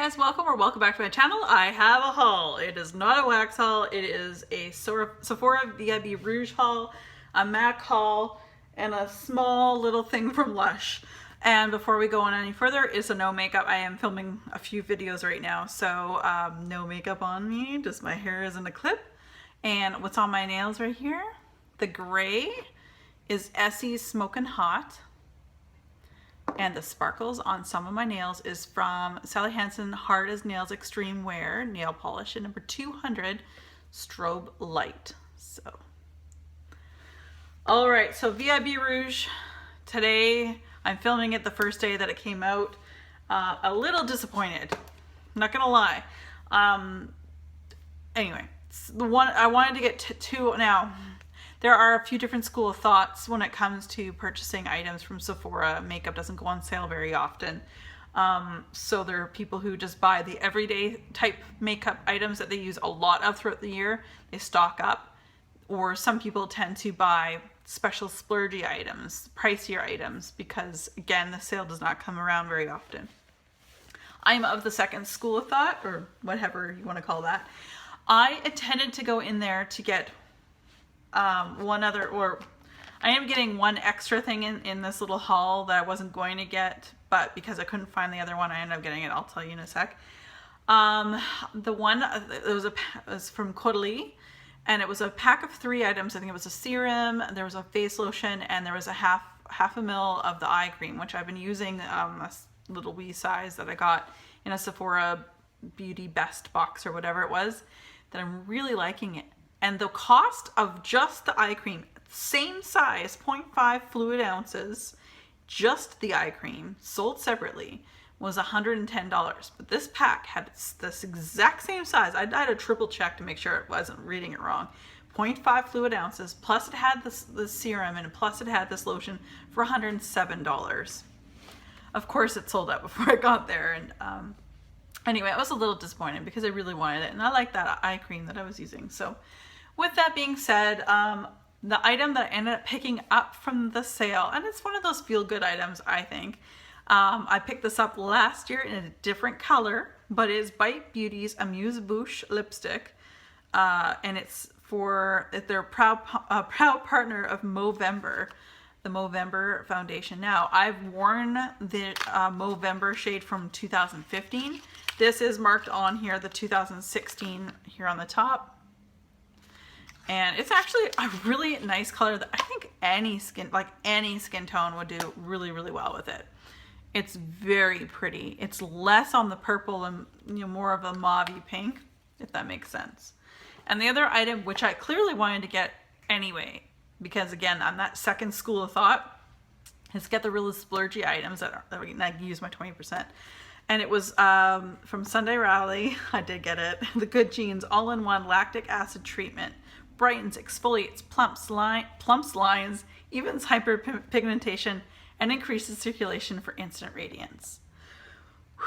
guys, welcome or welcome back to my channel. I have a haul. It is not a wax haul. It is a Sephora VIB Rouge haul, a MAC haul, and a small little thing from Lush. And before we go on any further, it's a no makeup. I am filming a few videos right now, so no makeup on me, just my hair is in a clip. And what's on my nails right here? The gray is Essie's Smokin' Hot. And the sparkles on some of my nails is from Sally Hansen Hard as Nails Extreme Wear nail polish in number 200 Strobe Light. So, all right, so VIB Rouge. Today I'm filming it the first day that it came out. A little disappointed, not gonna lie. Anyway, the one I wanted to get to now. There are a few different school of thoughts when it comes to purchasing items from Sephora. Makeup doesn't go on sale very often. So there are people who just buy the everyday type makeup items that they use a lot of throughout the year. They stock up. Or some people tend to buy special splurgy items, pricier items, because again, the sale does not come around very often. I'm of the second school of thought, or whatever you want to call that. I intended to go in there to get I am getting one extra thing in this little haul that I wasn't going to get, but because I couldn't find the other one, I ended up getting it. I'll tell you in a sec. The one, it was from Caudalie, and it was a pack of 3 items. I think it was a serum, there was a face lotion, and there was a half a mil of the eye cream, which I've been using, a little wee size that I got in a Sephora Beauty Best box or whatever it was, that I'm really liking it. And the cost of just the eye cream, same size, 0.5 fluid ounces, just the eye cream, sold separately, was $110. But this pack had this exact same size. I had a triple check to make sure it wasn't reading it wrong. 0.5 fluid ounces, plus it had this serum, and plus it had this lotion for $107. Of course, it sold out before I got there. And anyway, I was a little disappointed because I really wanted it. And I like that eye cream that I was using. So with that being said, the item that I ended up picking up from the sale, and it's one of those feel-good items, I think. I picked this up last year in a different color, but it is Bite Beauty's Amuse-Bouche lipstick. And it's they're proud partner of Movember, the Movember foundation. Now, I've worn the Movember shade from 2015. This is marked on here, the 2016 here on the top. And it's actually a really nice color that I think any skin tone would do really, really well with it. It's very pretty. It's less on the purple and more of a mauvey pink, if that makes sense. And the other item, which I clearly wanted to get anyway, because again, I'm that second school of thought, is get the really splurgy items that I can use my 20%. And it was from Sunday Riley. I did get it. The Good Genes All-in-One Lactic Acid Treatment. Brightens, exfoliates, plumps lines, evens hyperpigmentation, and increases circulation for instant radiance. Whew,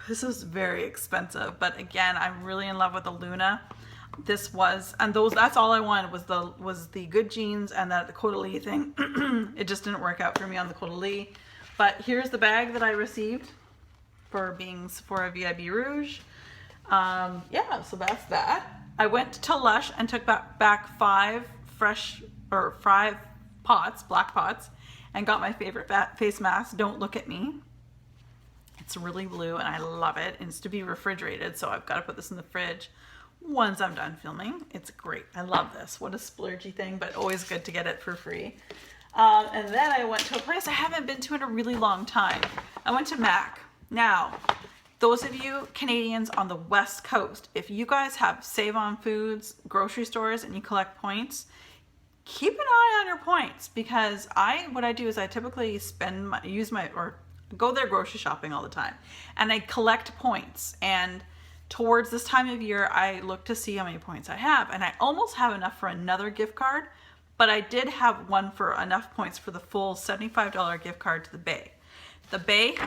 this is very expensive, but again, I'm really in love with the Luna. This was, and that's all I wanted was the Good Genes and the Caudalie thing. It just didn't work out for me on the Caudalie. But here's the bag that I received for being Sephora VIB Rouge. Yeah, so that's that. I went to Lush and took back 5 black pots, and got my favorite face mask, Don't Look at Me. It's really blue and I love it. It's to be refrigerated, so I've got to put this in the fridge once I'm done filming. It's great. I love this. What a splurgy thing, but always good to get it for free. And then I went to a place I haven't been to in a really long time. I went to MAC. Now, those of you Canadians on the West Coast, if you guys have Save On Foods grocery stores and you collect points, keep an eye on your points, because what I do is I typically go there grocery shopping all the time, and I collect points. And towards this time of year, I look to see how many points I have, and I almost have enough for another gift card, but I did have one for enough points for the full $75 gift card to the Bay. The Bay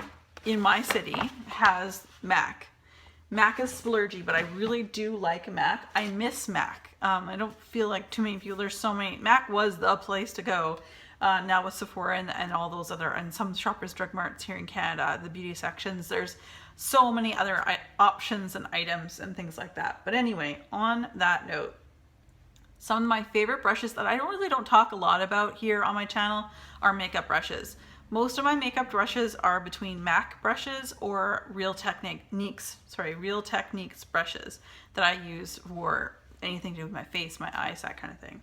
in my city has MAC. MAC is splurgy, but I really do like MAC. I miss MAC. I don't feel like too many people, there's so many. MAC was the place to go. Now with Sephora and all those other, and some Shoppers Drug Marts here in Canada, the beauty sections, there's so many other options and items and things like that. But anyway, on that note, some of my favorite brushes that I really don't talk a lot about here on my channel are makeup brushes. Most of my makeup brushes are between MAC brushes or Real Techniques brushes that I use for anything to do with my face, my eyes, that kind of thing.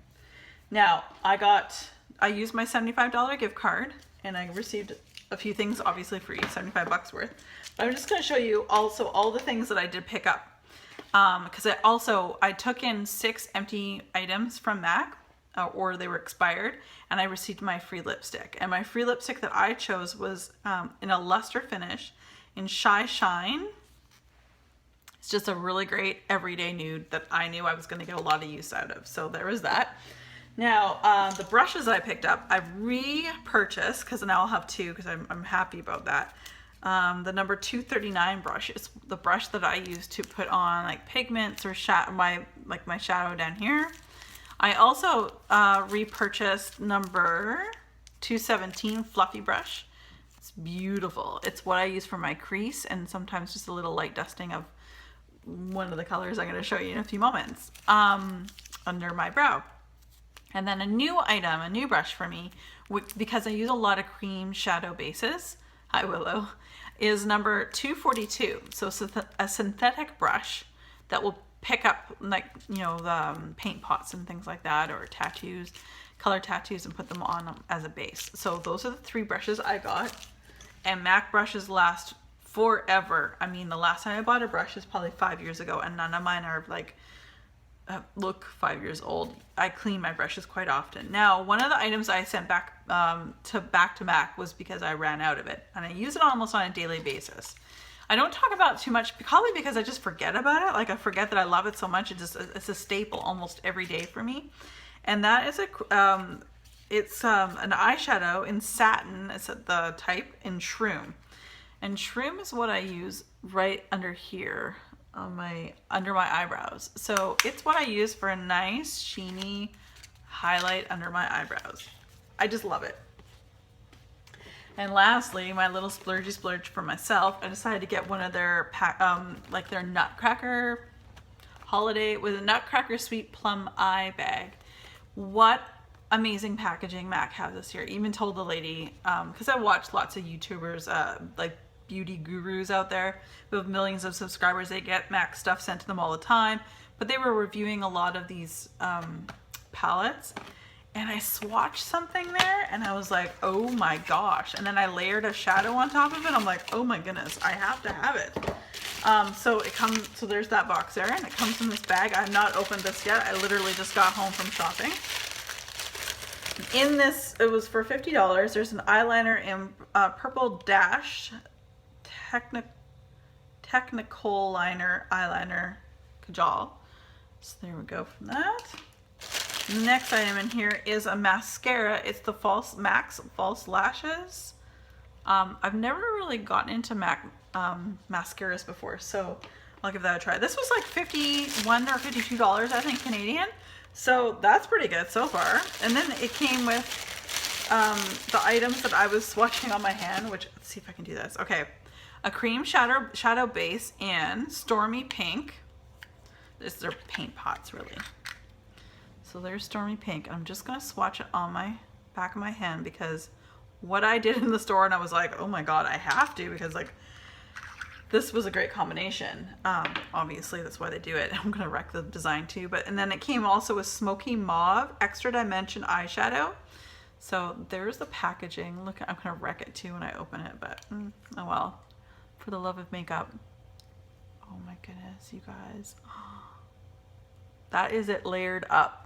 Now, I used my $75 gift card and I received a few things obviously free, 75 bucks worth. But I'm just going to show you also all the things that I did pick up. Because I took in 6 empty items from MAC, or they were expired, and I received my free lipstick. And my free lipstick that I chose was in a luster finish in Shy Shine. It's just a really great everyday nude that I knew I was going to get a lot of use out of. So there was that. Now, the brushes I picked up, I repurchased, because now I'll have 2, because I'm happy about that. The number 239 brush is the brush that I use to put on like pigments or my shadow down here. I also repurchased number 217 fluffy brush. It's beautiful. It's what I use for my crease and sometimes just a little light dusting of one of the colors I'm going to show you in a few moments under my brow. And then a new item, a new brush for me, because I use a lot of cream shadow bases. Hi Willow, is number 242. So it's a synthetic brush that will pick up like, you know, the paint pots and things like that, or tattoos, color tattoos, and put them on as a base. So those are the 3 brushes I got. And MAC brushes last forever. I mean, the last time I bought a brush is probably 5 years ago, and none of mine are like look 5 years old. I clean my brushes quite often. Now, one of the items I sent back to MAC was because I ran out of it, and I use it almost on a daily basis. I don't talk about it too much, probably because I just forget about it. Like I forget that I love it so much. It's a staple almost every day for me. And that is an eyeshadow in satin. It's the type in Shroom. And Shroom is what I use right under here on under my eyebrows. So it's what I use for a nice sheeny highlight under my eyebrows. I just love it. And lastly, my little splurgy splurge for myself, I decided to get one of their like their Nutcracker holiday with a Nutcracker Sweet Plum eye bag. What amazing packaging MAC has this year. Even told the lady, because I watch lots of YouTubers, like beauty gurus out there who have millions of subscribers. They get MAC stuff sent to them all the time, but they were reviewing a lot of these palettes, and I swatched something there and I was like, oh my gosh. And then I layered a shadow on top of it. I'm like, oh my goodness, I have to have it. So there's that box there, and it comes in this bag. I've not opened this yet. I literally just got home from shopping. In this, it was for $50. There's an eyeliner in Purple Dash Technical Liner Eyeliner Kajal. So there we go from that. The next item in here is a mascara. It's the MAC's False Lashes. I've never really gotten into MAC mascaras before, so I'll give that a try. This was like $51 or $52, I think, Canadian. So that's pretty good so far. And then it came with the items that I was swatching on my hand, which, let's see if I can do this. Okay, a cream shadow base in Stormy Pink. These are paint pots, really. So there's Stormy Pink. I'm just gonna swatch it on my back of my hand, because what I did in the store, and I was like, oh my god, I have to, because like this was a great combination. Obviously that's why they do it. I'm gonna wreck the design too, and then it came also with Smoky Mauve Extra Dimension eyeshadow. So there's the packaging. Look, I'm gonna wreck it too when I open it, but oh well. For the love of makeup. Oh my goodness, you guys. That is it layered up.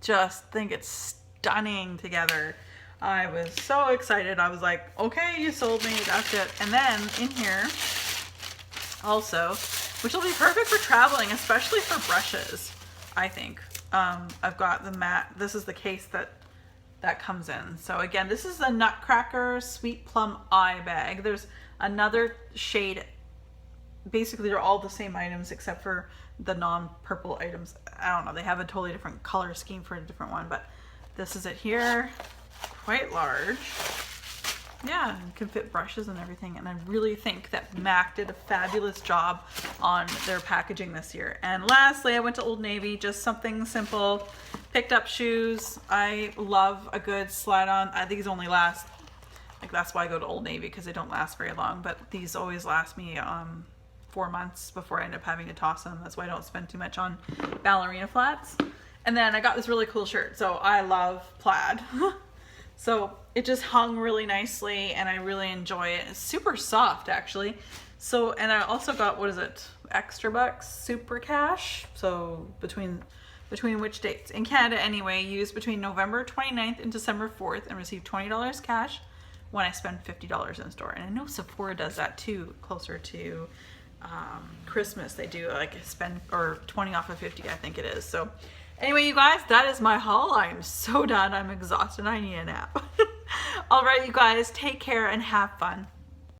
Just think it's stunning together. I was so excited. I was like, okay, you sold me, that's it. And then in here also, which will be perfect for traveling, especially for brushes, I think. I've got the matte, this is the case that comes in. So again, this is the Nutcracker Sweet Plum eye bag. There's another shade. Basically they're all the same items except for the non-purple items. I don't know, they have a totally different color scheme for a different one, but this is it here. Quite large. Yeah, and can fit brushes and everything. And I really think that MAC did a fabulous job on their packaging this year. And lastly, I went to Old Navy, just something simple. Picked up shoes. I love a good slide on. These only last, like that's why I go to Old Navy, because they don't last very long. But these always last me 4 months before I end up having to toss them. That's why I don't spend too much on ballerina flats. And then I got this really cool shirt. So I love plaid. So it just hung really nicely and I really enjoy it. It's super soft actually. So, and I also got, what is it? Extra bucks, super cash. So between which dates? In Canada anyway, use between November 29th and December 4th and receive $20 cash when I spend $50 in store. And I know Sephora does that too, closer to Christmas. They do like spend, or 20 off of 50, I think it is. So anyway, you guys, that is my haul. I'm so done. I'm exhausted. I need a nap. All right, you guys, take care and have fun.